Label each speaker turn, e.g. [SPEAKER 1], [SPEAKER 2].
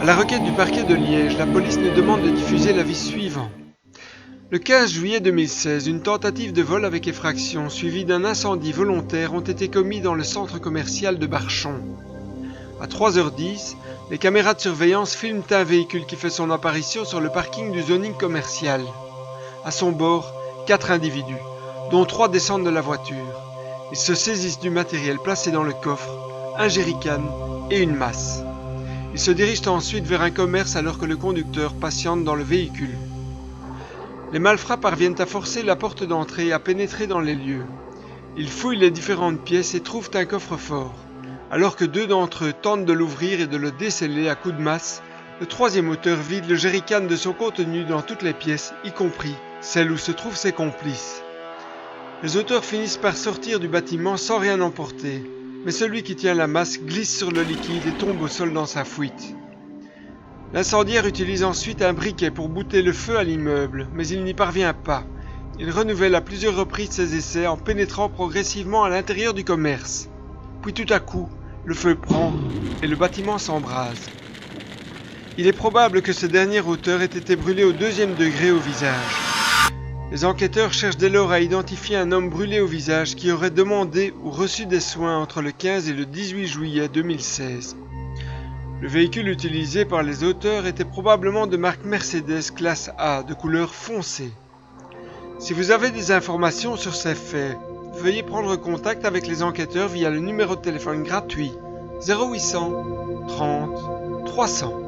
[SPEAKER 1] À la requête du parquet de Liège, la police nous demande de diffuser l'avis suivant. Le 15 juillet 2016, une tentative de vol avec effraction suivie d'un incendie volontaire ont été commis dans le centre commercial de Barchon. À 3h10, les caméras de surveillance filment un véhicule qui fait son apparition sur le parking du zoning commercial. À son bord, 4 individus, dont 3 descendent de la voiture. Ils se saisissent du matériel placé dans le coffre, un jerrycan et une masse. Ils se dirigent ensuite vers un commerce alors que le conducteur patiente dans le véhicule. Les malfrats parviennent à forcer la porte d'entrée et à pénétrer dans les lieux. Ils fouillent les différentes pièces et trouvent un coffre-fort. Alors que 2 d'entre eux tentent de l'ouvrir et de le desceller à coups de masse, le 3e auteur vide le jerrycan de son contenu dans toutes les pièces, y compris celles où se trouvent ses complices. Les auteurs finissent par sortir du bâtiment sans rien emporter, mais celui qui tient la masse glisse sur le liquide et tombe au sol dans sa fuite. L'incendiaire utilise ensuite un briquet pour bouter le feu à l'immeuble, mais il n'y parvient pas. Il renouvelle à plusieurs reprises ses essais en pénétrant progressivement à l'intérieur du commerce. Puis tout à coup, le feu prend et le bâtiment s'embrase. Il est probable que ce dernier auteur ait été brûlé au 2e degré au visage. Les enquêteurs cherchent dès lors à identifier un homme brûlé au visage qui aurait demandé ou reçu des soins entre le 15 et le 18 juillet 2016. Le véhicule utilisé par les auteurs était probablement de marque Mercedes classe A de couleur foncée. Si vous avez des informations sur ces faits, veuillez prendre contact avec les enquêteurs via le numéro de téléphone gratuit 0800 30 300.